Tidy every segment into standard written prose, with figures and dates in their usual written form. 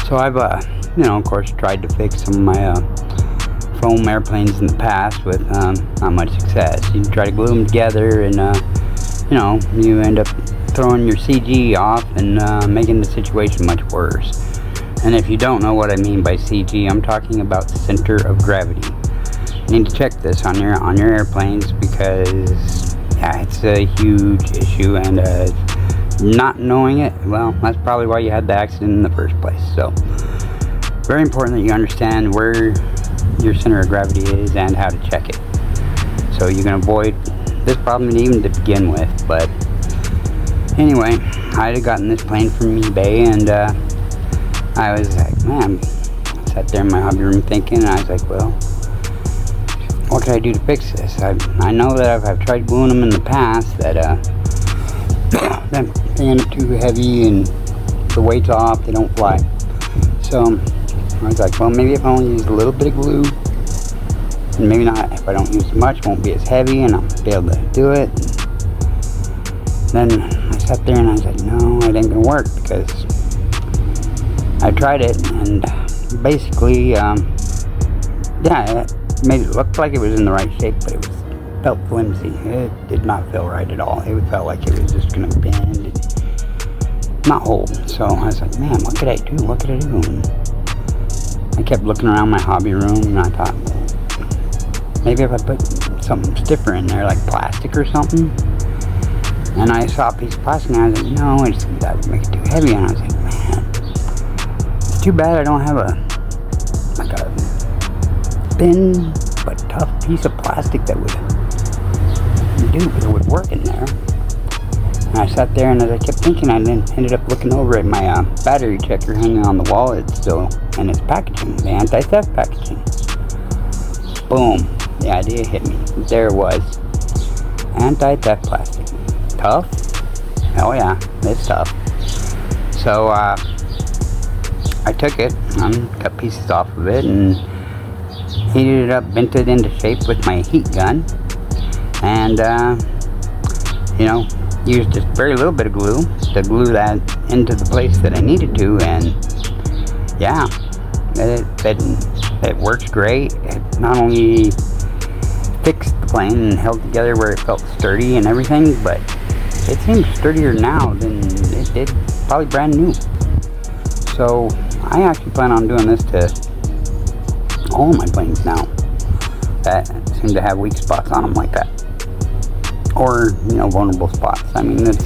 So I've, of course, tried to fix some of my foam airplanes in the past with not much success. You try to glue them together, and you end up throwing your CG off and making the situation much worse. And if you don't know what I mean by CG, I'm talking about center of gravity. You need to check this on your airplanes, because yeah, it's a huge issue, and not knowing it, well, that's probably why you had the accident in the first place. So very important that you understand where your center of gravity is and how to check it, so you can avoid this problem even to begin with. But anyway, I had gotten this plane from eBay, and I was like, man, I sat there in my hobby room thinking, and I was like, well, what can I do to fix this? I know that I've tried gluing them in the past, that they end up too heavy and the weight's off, they don't fly. So I was like, well, maybe if I only use a little bit of glue, and maybe not, if I don't use much, it won't be as heavy and I'll be able to do it. Then I sat there and I was like, no, it ain't gonna work, because I tried it, and basically, yeah, it made it look like it was in the right shape, but it felt flimsy. It did not feel right at all. It felt like it was just gonna bend, not hold. So I was like, man, what could I do? What could I do? And I kept looking around my hobby room, and I thought, well, maybe if I put something stiffer in there, like plastic or something. And I saw a piece of plastic, and I was like, no, that would make it too heavy. And I was like, man, it's too bad I don't have a thin but tough piece of plastic that would work in there. And I sat there, and as I kept thinking, I then ended up looking over at my battery checker hanging on the wall. It's still in its packaging, the anti-theft packaging. Boom, the idea hit me. There it was, anti-theft plastic. Tough? Oh yeah, it's tough. So I took it and cut pieces off of it and heated it up, bent it into shape with my heat gun, and used just very little bit of glue to glue that into the place that I needed to. And yeah, it works great. It not only fixed the plane and held together where it felt sturdy and everything, but it seems sturdier now than it did probably brand new. So I actually plan on doing this to all my planes now that seem to have weak spots on them like that, or vulnerable spots. I mean, this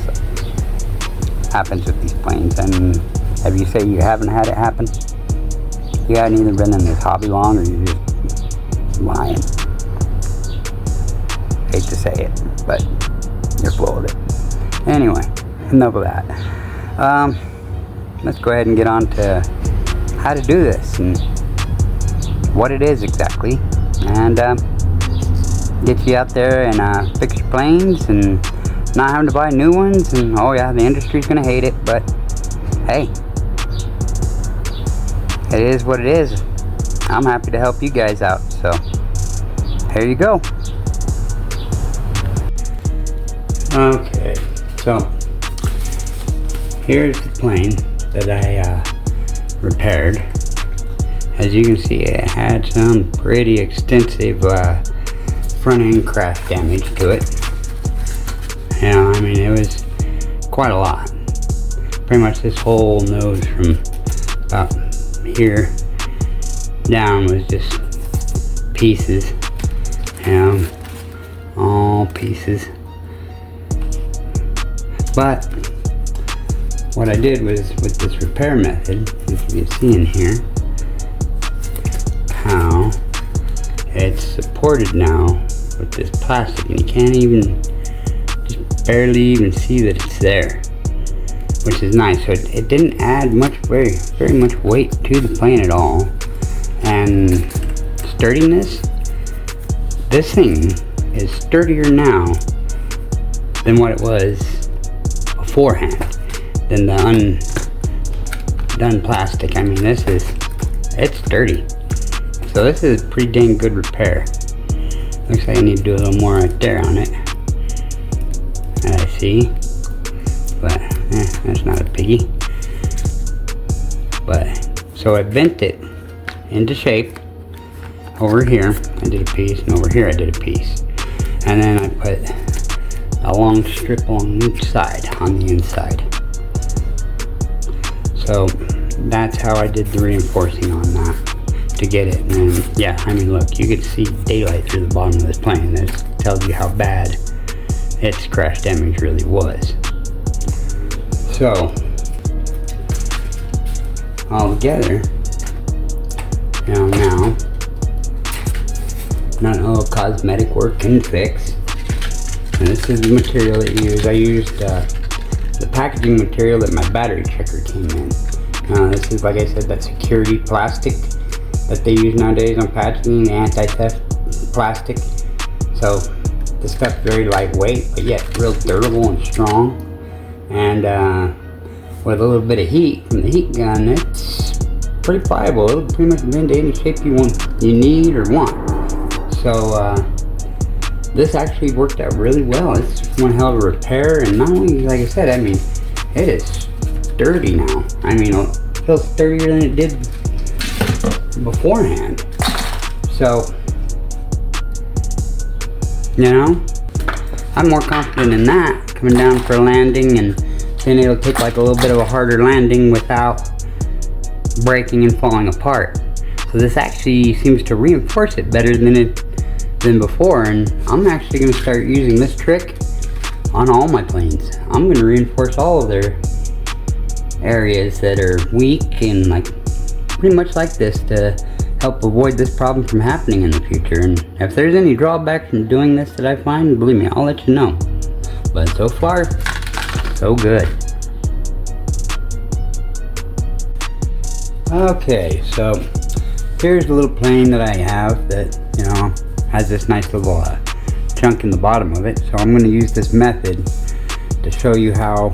happens with these planes. And if you say you haven't had it happen, you haven't either been in this hobby long, or you're just lying. Hate to say it, but you're full of it. Anyway, enough of that. Let's go ahead and get on to how to do this and what it is exactly, and get you out there and fix your planes and not having to buy new ones. And oh yeah, the industry's gonna hate it, but hey, it is what it is. I'm happy to help you guys out, so here you go. Okay, so here's the plane that I repaired. As you can see, it had some pretty extensive front end crash damage to it. I mean, it was quite a lot. Pretty much this whole nose from about here down was just pieces, all pieces. But what I did was, with this repair method, as you can see in here, how it's supported now with this plastic, and you can't even, just barely even see that it's there, which is nice. So it didn't add much, very much weight to the plane at all. And sturdiness, this thing is sturdier now than what it was beforehand, than the undone plastic. I mean, it's sturdy. So this is pretty dang good repair. Looks like I need to do a little more right there on it, I see, but that's not a biggie. But So I bent it into shape. Over here I did a piece, and over here I did a piece. And then I put a long strip along each side on the inside. So that's how I did the reinforcing on that to get it. And then, yeah, I mean, look, you can see daylight through the bottom of this plane. This tells you how bad its crash damage really was. So, all together, now, not a little cosmetic work can fix. And this is the material that you use. I used the packaging material that my battery checker came in. This is, like I said, that security plastic that they use nowadays on packaging, the anti-theft plastic. So this stuff's very lightweight, but yet real durable and strong. And with a little bit of heat from the heat gun, it's pretty pliable. It'll pretty much bend to any shape you need or want. So this actually worked out really well. It's one hell of a repair, and not only, like I said, I mean, it is sturdy now. I mean, it feels sturdier than it did beforehand. So, I'm more confident in that, coming down for a landing and then it'll take like a little bit of a harder landing without breaking and falling apart. So this actually seems to reinforce it better than before, and I'm actually going to start using this trick on all my planes. I'm going to reinforce all of their areas that are weak and like pretty much like this to help avoid this problem from happening in the future. And if there's any drawback from doing this that I find, believe me, I'll let you know. But so far, so good. Okay, so here's the little plane that I have that, has this nice little chunk in the bottom of it. So I'm going to use this method to show you how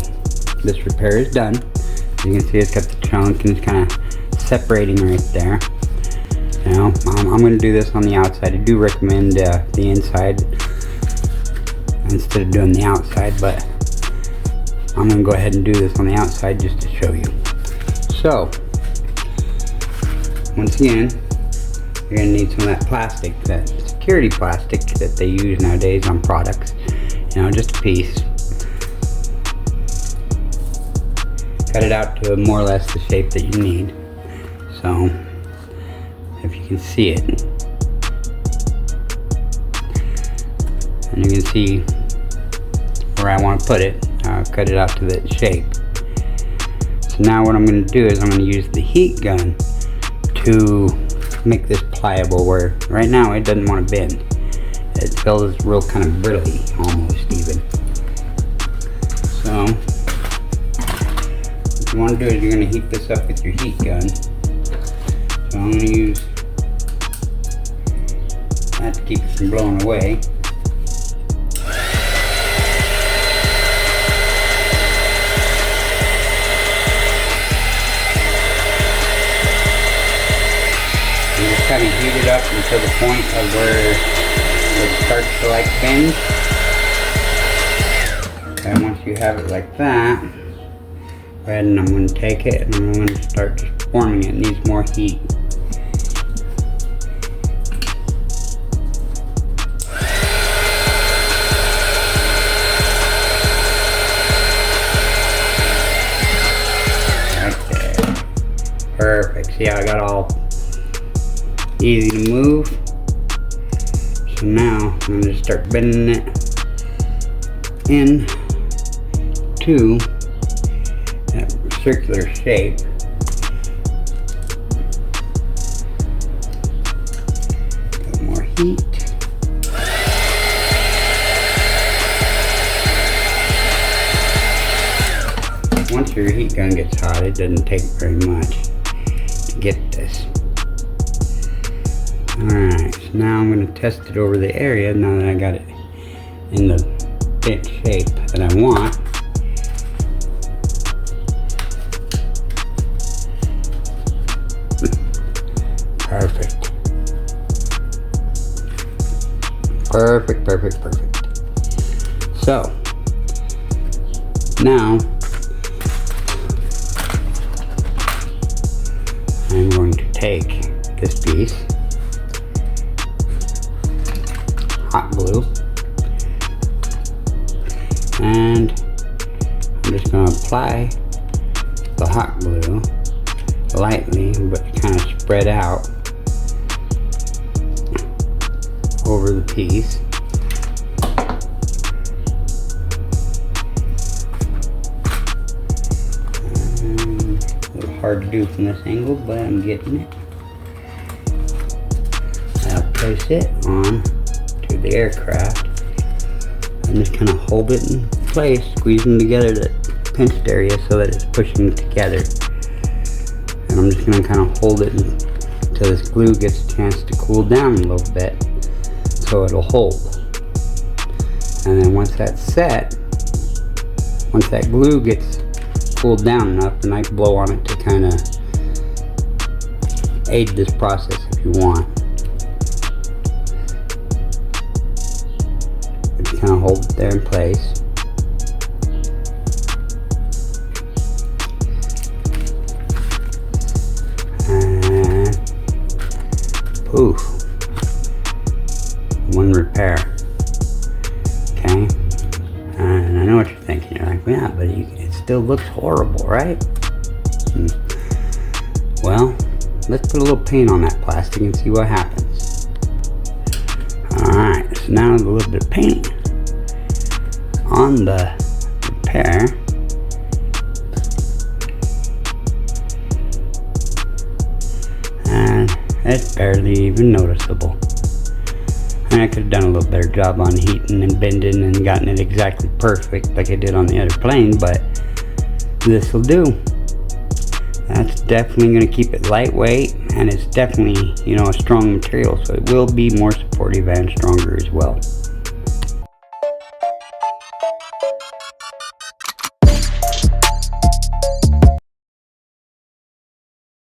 this repair is done. You can see it's got the chunk and it's kind of separating right there. I'm going to do this on the outside. I do recommend the inside instead of doing the outside, but I'm going to go ahead and do this on the outside just to show you. So, once again, you're going to need some of that plastic, that security plastic that they use nowadays on products. Just a piece. Cut it out to more or less the shape that you need. So, if you can see it, and you can see where I want to put it, I'll cut it out to that shape. So now what I'm going to do is I'm going to use the heat gun to make this pliable, where right now it doesn't want to bend. It feels real kind of brittle-y, almost even. So what you want to do is you're going to heat this up with your heat gun. So I'm going to use that to keep it from blowing away. You just kind of heat it up until the point of where it starts to like bend. And once you have it like that, go ahead and I'm going to take it and I'm going to start just forming it. It needs more heat. Perfect. See how I got all easy to move? So now I'm going to start bending it in to that circular shape. Got more heat. Once your heat gun gets hot, it doesn't take very much to get this. Alright, so now I'm going to test it over the area now that I got it in the bent shape that I want. Perfect. Perfect, perfect, perfect. So, now I'm going to take this piece, hot glue, and I'm just going to apply the hot glue lightly, but kind of spread out over the piece. A little hard to do from this angle, but I'm getting it. I'll place it on to the aircraft and just kind of hold it in place, squeezing together that pinched area so that it's pushing together. And I'm just going to kind of hold it until this glue gets a chance to cool down a little bit so it'll hold. And then once that's set, once that glue gets cooled down enough, then I can blow on it to kind of aid this process if you want. Just kind of hold it there in place. And poof, one repair. Okay, and I know what you're thinking. You're like, yeah, but it still looks horrible, right? Well, let's put a little paint on that plastic and see what happens. Alright, so now a little bit of paint on the repair. And it's barely even noticeable. And I could have done a little better job on heating and bending and gotten it exactly perfect like I did on the other plane, but this will do. That's definitely going to keep it lightweight, and it's definitely, you know, a strong material, so it will be more supportive and stronger as well.